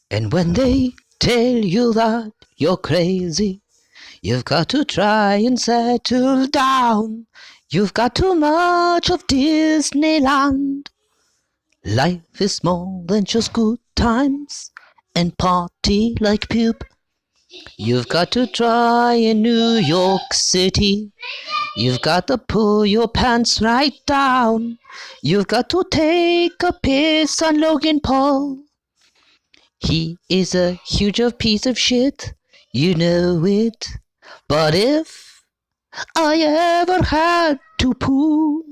And when they tell you that you're crazy, you've got to try and settle down. You've got too much of Disneyland. Life is more than just good times and party like poop. You've got to try in New York City. You've got to pull your pants right down. You've got to take a piss on Logan Paul. He is a huge piece of shit, you know it. But if I ever had to poo,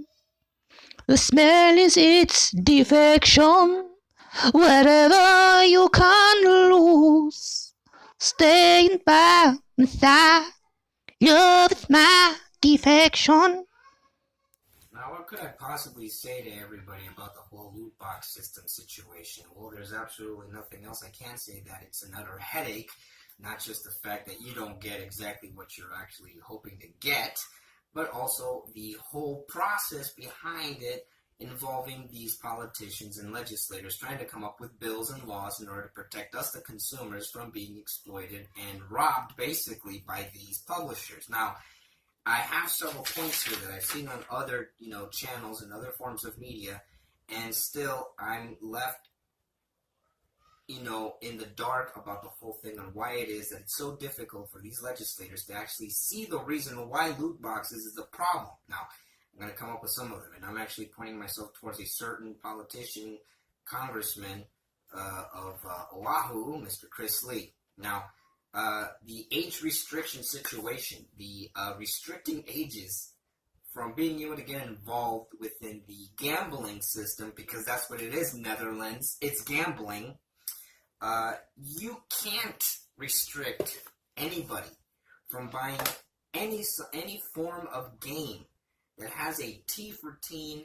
the smell is its defection. Wherever you can lose, staying back inside, love is my defection. Now, what could I possibly say to everybody about the whole loot box system situation? Well, there's absolutely nothing else I can say. That it's an utter headache, not just the fact that you don't get exactly what you're actually hoping to get, but also the whole process behind it involving these politicians and legislators trying to come up with bills and laws in order to protect us, the consumers, from being exploited and robbed, basically, by these publishers. Now, I have several points here that I've seen on other, channels and other forms of media, and still I'm left, in the dark about the whole thing on why it is that it's so difficult for these legislators to actually see the reason why loot boxes is the problem. Now, I'm going to come up with some of them, and I'm actually pointing myself towards a certain politician, congressman of Oahu, Mr. Chris Lee. Now, the age restriction situation, the restricting ages from being able to get involved within the gambling system, because that's what it is, Netherlands, it's gambling. You can't restrict anybody from buying any form of game that has a T for teen,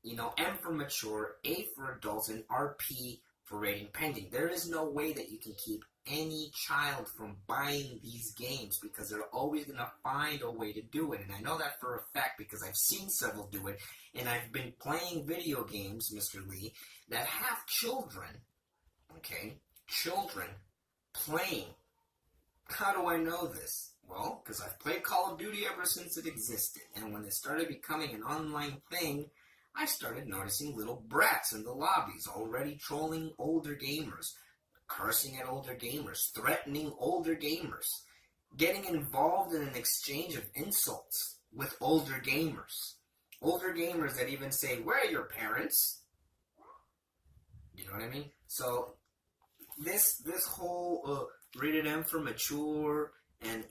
M for mature, A for adults, and RP for rating pending. There is no way that you can keep any child from buying these games, because they're always going to find a way to do it. And I know that for a fact because I've seen several do it, and I've been playing video games, Mr. Lee, that have children, children playing. How do I know this? Well, because I've played Call of Duty ever since it existed, and when it started becoming an online thing, I started noticing little brats in the lobbies already trolling older gamers, cursing at older gamers, threatening older gamers, getting involved in an exchange of insults with older gamers. Older gamers that even say, "Where are your parents?" You know what I mean? So this whole rated M for mature and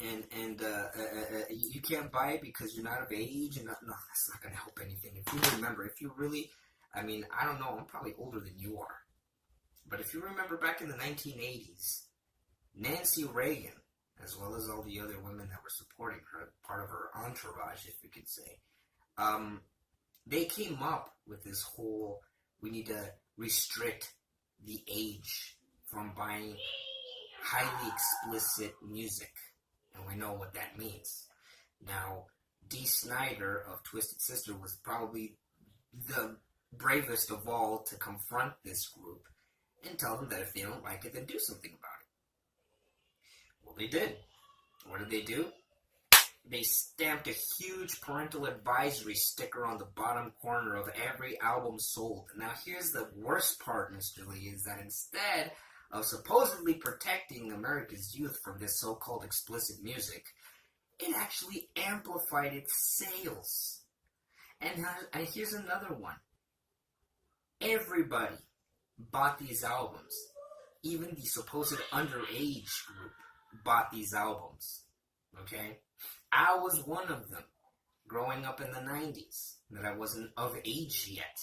you can't buy it because you're not of age, and no, that's not going to help anything. If you remember, I don't know, I'm probably older than you are. But if you remember back in the 1980s, Nancy Reagan, as well as all the other women that were supporting her, part of her entourage, if you could say, they came up with this whole, we need to restrict the age from buying highly explicit music. And we know what that means. Now, Dee Snider of Twisted Sister was probably the bravest of all to confront this group and tell them that if they don't like it, then do something about it. Well, they did. What did they do? They stamped a huge parental advisory sticker on the bottom corner of every album sold. Now, here's the worst part, Mr. Lee, is that instead of supposedly protecting America's youth from this so-called explicit music, it actually amplified its sales. And here's another one. Everybody bought these albums. Even the supposed underage group bought these albums. Okay? I was one of them, growing up in the 90s, that I wasn't of age yet,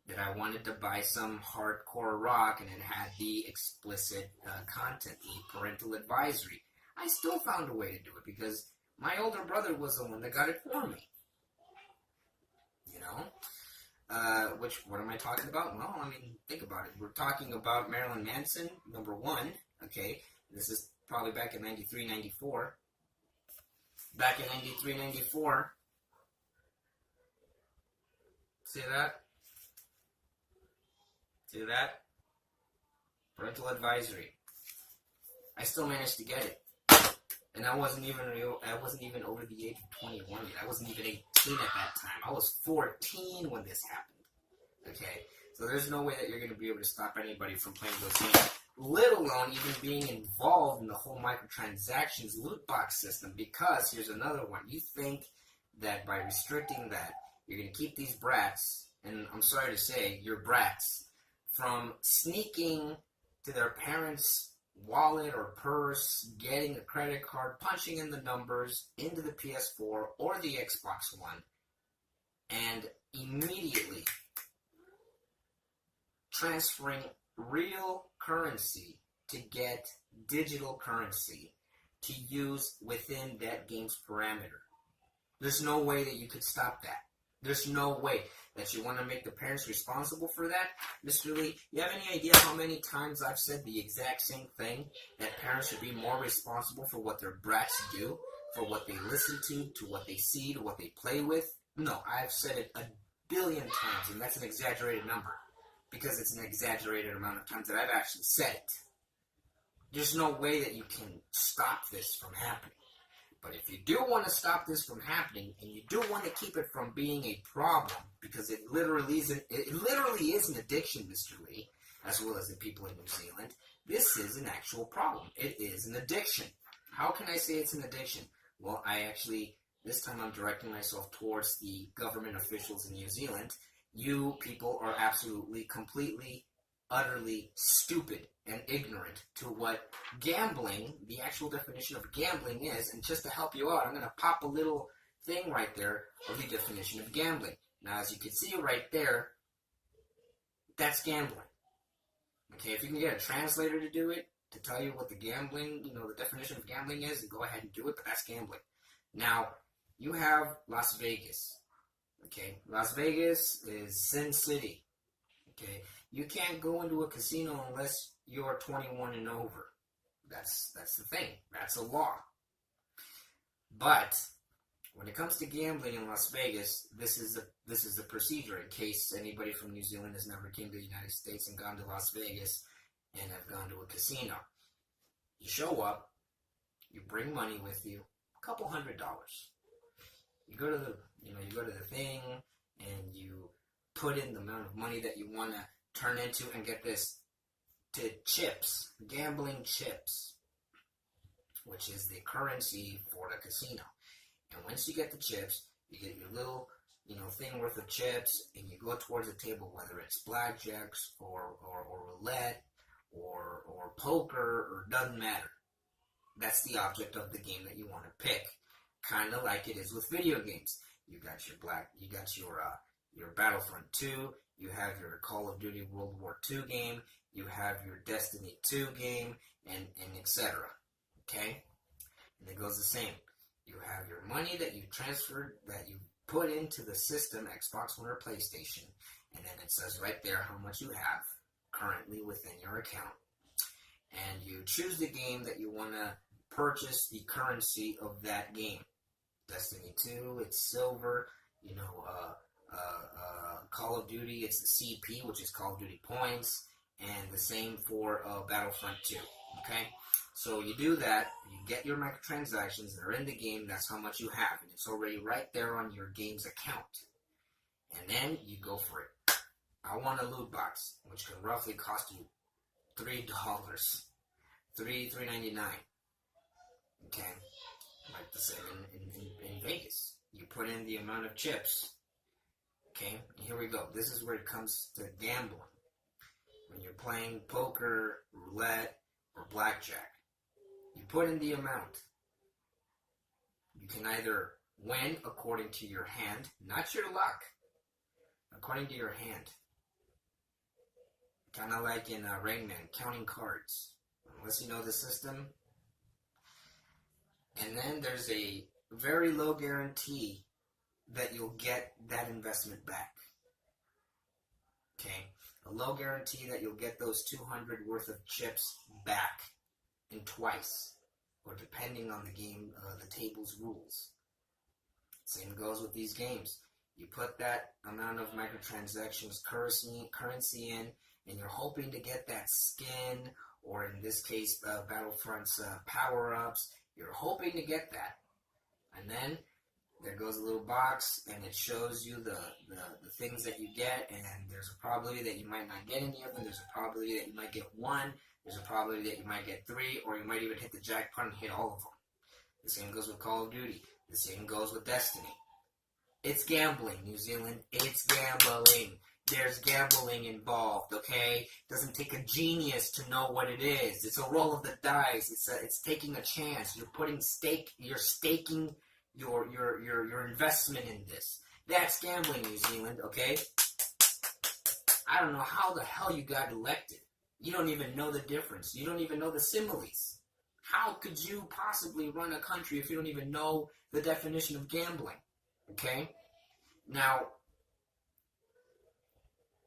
that I wanted to buy some hardcore rock and it had the explicit content, the parental advisory. I still found a way to do it because my older brother was the one that got it for me. What am I talking about? Well, think about it. We're talking about Marilyn Manson, number one, okay? This is probably back in 93, 94. Back in 93, 94. See that? See that? Parental advisory. I still managed to get it. And I wasn't even over the age of 21 yet. I wasn't even 18 at that time. I was 14 when this happened. Okay? So there's no way that you're going to be able to stop anybody from playing those games, let alone even being involved in the whole microtransactions loot box system. Because here's another one. You think that by restricting that, you're going to keep these brats, and I'm sorry to say, you're brats, from sneaking to their parents' wallet or purse, getting a credit card, punching in the numbers into the PS4 or the Xbox One, and immediately transferring real currency to get digital currency to use within that game's parameter. There's no way that you could stop that. There's no way that you want to make the parents responsible for that. Mr. Lee, you have any idea how many times I've said the exact same thing? That parents should be more responsible for what their brats do, for what they listen to what they see, to what they play with? No, I've said it a billion times, and that's an exaggerated number. Because it's an exaggerated amount of times that I've actually said it. There's no way that you can stop this from happening. But if you do want to stop this from happening, and you do want to keep it from being a problem, because it literally is an addiction, Mr. Lee, as well as the people in New Zealand, this is an actual problem. It is an addiction. How can I say it's an addiction? Well, this time I'm directing myself towards the government officials in New Zealand. You people are absolutely, completely, utterly stupid and ignorant to what gambling, the actual definition of gambling is. And just to help you out, I'm going to pop a little thing right there of the definition of gambling. Now, as you can see right there, that's gambling. Okay, if you can get a translator to do it, to tell you what the definition of gambling is, go ahead and do it, but that's gambling. Now, you have Las Vegas. Okay, Las Vegas is Sin City. Okay, you can't go into a casino unless you're 21 and over. That's the thing. That's a law. But when it comes to gambling in Las Vegas, this is the procedure. In case anybody from New Zealand has never came to the United States and gone to Las Vegas and have gone to a casino, you show up, you bring money with you, a couple $100. You go to the thing and you put in the amount of money that you want to turn into, and get this, to chips, gambling chips, which is the currency for the casino. And once you get the chips, you get your little, thing worth of chips, and you go towards the table, whether it's blackjacks or roulette or poker, or doesn't matter. That's the object of the game that you want to pick. Kind of like it is with video games. You got your Battlefront 2, you have your Call of Duty World War II game, you have your Destiny 2 game, and etc. Okay? And it goes the same. You have your money that you transferred, that you put into the system, Xbox One or PlayStation, and then it says right there how much you have currently within your account. And you choose the game that you want to purchase the currency of that game. Destiny 2, it's silver. Call of Duty, it's the CP, which is Call of Duty points, and the same for Battlefront 2. Okay, so you do that, you get your microtransactions, they're in the game, that's how much you have, and it's already right there on your game's account. And then you go for it. I want a loot box, which can roughly cost you $3, $3.99. Okay, like the same in Vegas. You put in the amount of chips. Okay, and here we go. This is where it comes to gambling. When you're playing poker, roulette, or blackjack, you put in the amount. You can either win according to your hand, not your luck, according to your hand. Kind of like in Rain Man, counting cards. Unless you know the system. And then there's a very low guarantee that you'll get that investment back. Okay? A low guarantee that you'll get those 200 worth of chips back in twice, or depending on the game, the table's rules. Same goes with these games. You put that amount of microtransactions currency in, and you're hoping to get that skin, or in this case, Battlefront's power-ups. You're hoping to get that. And then there goes a little box, and it shows you the things that you get, and there's a probability that you might not get any of them. There's a probability that you might get one. There's a probability that you might get three, or you might even hit the jackpot and hit all of them. The same goes with Call of Duty. The same goes with Destiny. It's gambling, New Zealand. It's gambling. There's gambling involved, okay? It doesn't take a genius to know what it is. It's a roll of the dice. It's taking a chance. You're staking your investment in this. That's gambling, New Zealand, okay? I don't know how the hell you got elected. You don't even know the difference. You don't even know the similes. How could you possibly run a country if you don't even know the definition of gambling? Okay? Now,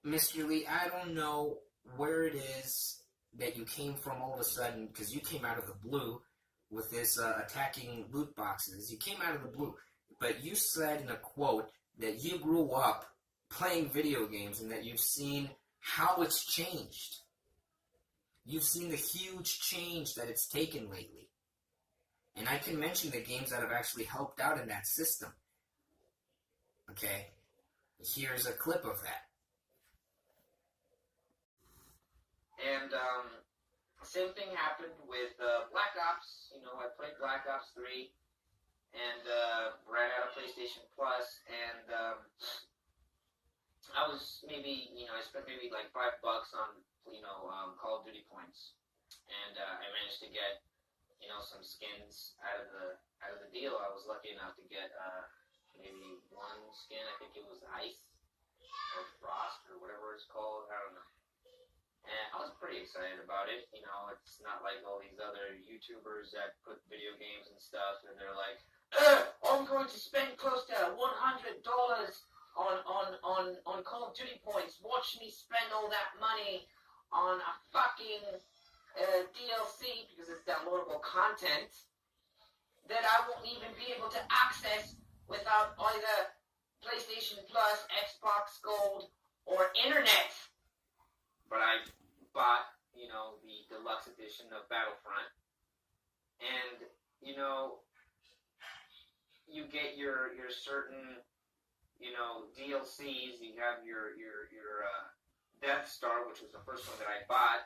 Mr. Lee, I don't know where it is that you came from all of a sudden, because you came out of the blue with this attacking loot boxes. You came out of the blue, but you said in a quote that you grew up playing video games and that you've seen how it's changed. You've seen the huge change that it's taken lately. And I can mention the games that have actually helped out in that system. Okay? Here's a clip of that. And same thing happened with Black Ops. You know, I played Black Ops 3 and ran out of PlayStation Plus, and I was maybe, I spent maybe like $5 on, Call of Duty points, and I managed to get, some skins out of the deal. I was lucky enough to get maybe one skin. I think it was Ice or Frost or whatever it's called. I don't know. And I was pretty excited about it. It's not like all these other YouTubers that put video games and stuff, and they're like, I'm going to spend close to $100 on Call of Duty points. Watch me spend all that money on a fucking DLC, because it's downloadable content, that I won't even be able to access without either PlayStation Plus, Xbox Gold, or Internet. But I bought, the deluxe edition of Battlefront, and, you get your certain, DLCs. You have your Death Star, which was the first one that I bought,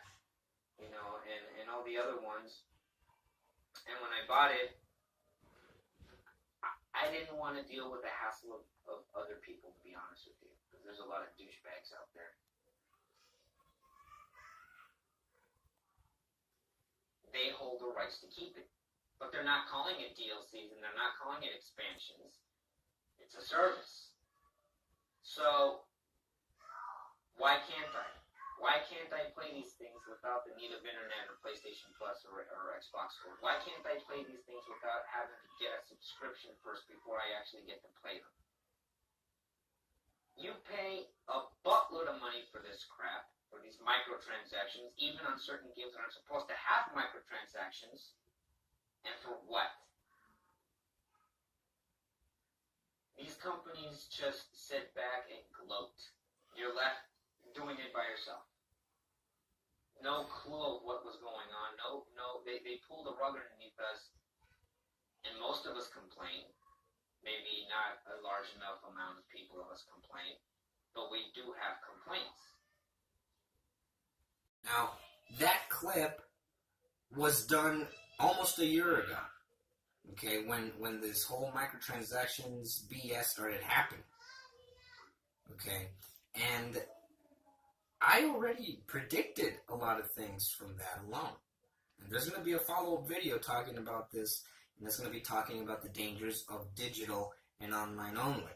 and all the other ones. And when I bought it, I didn't want to deal with the hassle of other people, to be honest with you, because there's a lot of douchebags out there. They hold the rights to keep it. But they're not calling it DLCs, and they're not calling it expansions. It's a service. So, why can't I? Why can't I play these things without the need of Internet or PlayStation Plus or Xbox Gold? Why can't I play these things without having to get a subscription first before I actually get to play them? You pay a buttload of money for this crap, for these microtransactions, even on certain games that aren't supposed to have microtransactions. And for what? These companies just sit back and gloat. You're left doing it by yourself. No clue of what was going on. They pulled the rug underneath us, and most of us complain. Maybe not a large enough amount of people of us complain, but we do have complaints. Now, that clip was done almost a year ago, okay, when this whole microtransactions BS started happening, okay, and I already predicted a lot of things from that alone, and there's going to be a follow-up video talking about this, and it's going to be talking about the dangers of digital and online only,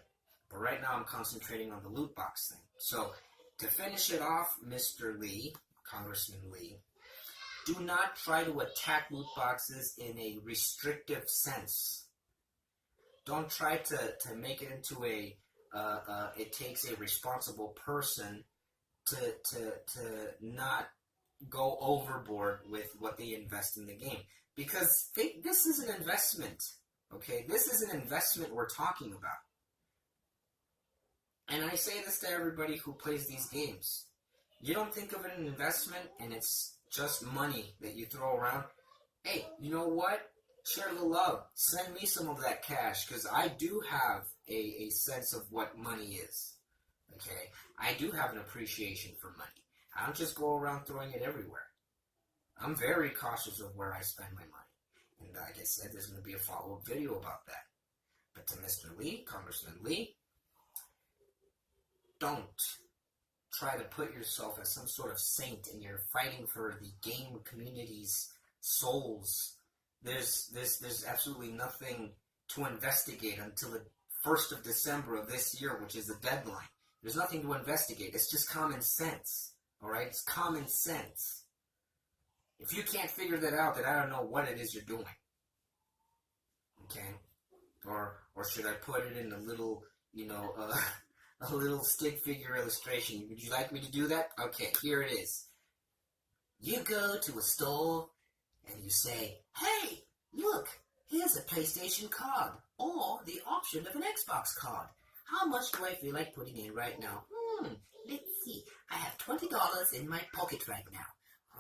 but right now I'm concentrating on the loot box thing. So, to finish it off, Mr. Lee, Congressman Lee, do not try to attack loot boxes in a restrictive sense. Don't try to make it into it takes a responsible person to not go overboard with what they invest in the game. Because this is an investment, okay? This is an investment we're talking about. And I say this to everybody who plays these games. You don't think of it as an investment and it's just money that you throw around. Hey, you know what? Share the love. Send me some of that cash, because I do have a sense of what money is. Okay? I do have an appreciation for money. I don't just go around throwing it everywhere. I'm very cautious of where I spend my money. And like I said, there's going to be a follow-up video about that. But to Mr. Lee, Congressman Lee, don't try to put yourself as some sort of saint and you're fighting for the game community's souls. There's absolutely nothing to investigate until the 1st of December of this year, which is the deadline. There's nothing to investigate. It's just common sense. Alright? It's common sense. If you can't figure that out, then I don't know what it is you're doing. Okay? Or should I put it in a little, a little stick figure illustration? Would you like me to do that? Okay, here it is. You go to a store and you say, hey, look, here's a PlayStation card, or the option of an Xbox card. How much do I feel like putting in right now? Let's see. I have $20 in my pocket right now.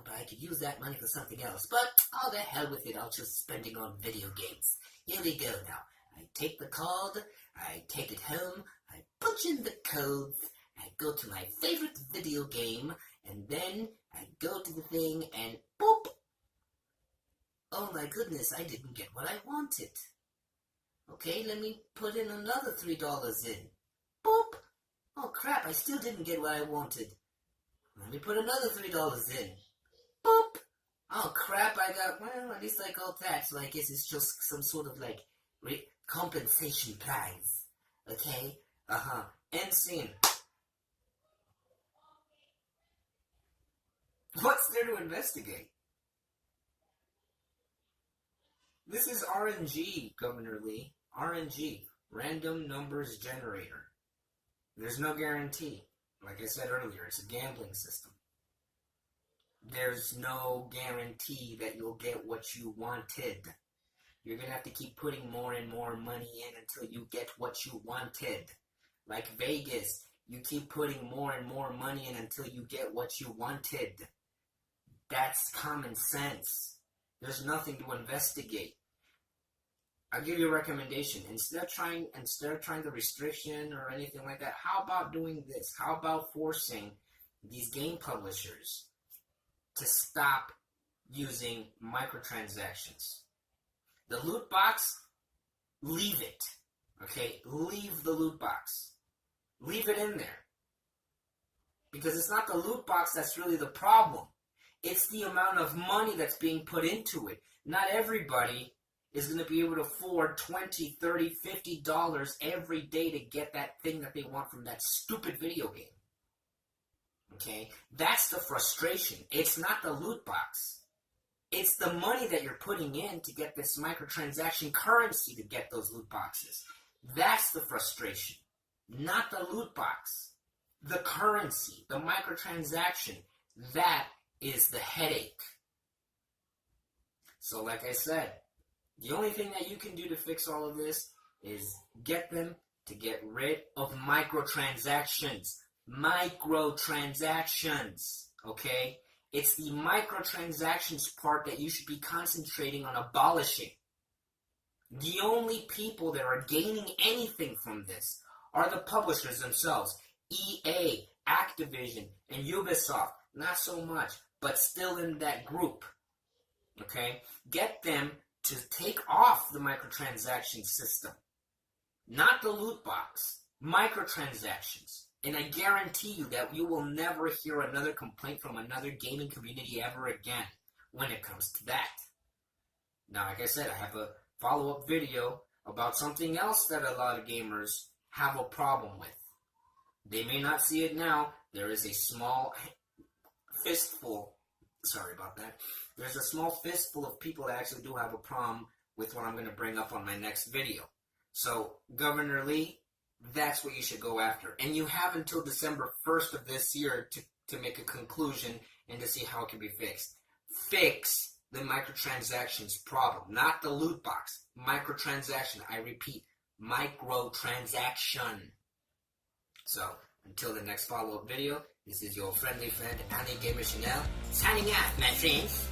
But I could use that money for something else. But, oh, the hell with it. I'll just spend it on video games. Here we go now. I take the card, I take it home, I punch in the codes, I go to my favorite video game, and then I go to the thing and boop! Oh my goodness, I didn't get what I wanted. Okay, let me put in another $3 in. Boop! Oh crap, I still didn't get what I wanted. Let me put another $3 in. Boop! Oh crap, I got, well, at least I got that, so I guess it's just some sort of like compensation prize. Okay? End scene. What's there to investigate? This is RNG, Governor Lee. RNG. Random Numbers Generator. There's no guarantee. Like I said earlier, it's a gambling system. There's no guarantee that you'll get what you wanted. You're going to have to keep putting more and more money in until you get what you wanted. Like Vegas, you keep putting more and more money in until you get what you wanted. That's common sense. There's nothing to investigate. I'll give you a recommendation. Instead of trying the restriction or anything like that, how about doing this? How about forcing these game publishers to stop using microtransactions? The loot box, leave it. Okay? Leave the loot box. Leave it in there. Because it's not the loot box that's really the problem. It's the amount of money that's being put into it. Not everybody is going to be able to afford $20, $30, $50 every day to get that thing that they want from that stupid video game. Okay? That's the frustration. It's not the loot box. It's the money that you're putting in to get this microtransaction currency to get those loot boxes. That's the frustration. Not the loot box. The currency, the microtransaction, that is the headache. So like I said, the only thing that you can do to fix all of this is get them to get rid of microtransactions. Microtransactions, okay? It's the microtransactions part that you should be concentrating on abolishing. The only people that are gaining anything from this are the publishers themselves. EA, Activision, and Ubisoft. Not so much, but still in that group. Okay? Get them to take off the microtransaction system. Not the loot box. Microtransactions. And I guarantee you that you will never hear another complaint from another gaming community ever again when it comes to that. Now, like I said, I have a follow-up video about something else that a lot of gamers have a problem with. They may not see it now. There is a small fistful, sorry about that. There's a small fistful of people that actually do have a problem with what I'm going to bring up on my next video. So, Governor Lee, that's what you should go after. And you have until December 1st of this year to make a conclusion and to see how it can be fixed. Fix the microtransactions problem, not the loot box. Microtransaction, I repeat, microtransaction. So, Until the next follow-up video, this is your friendly friend, Annie Gamer Chanel, signing out, my friends.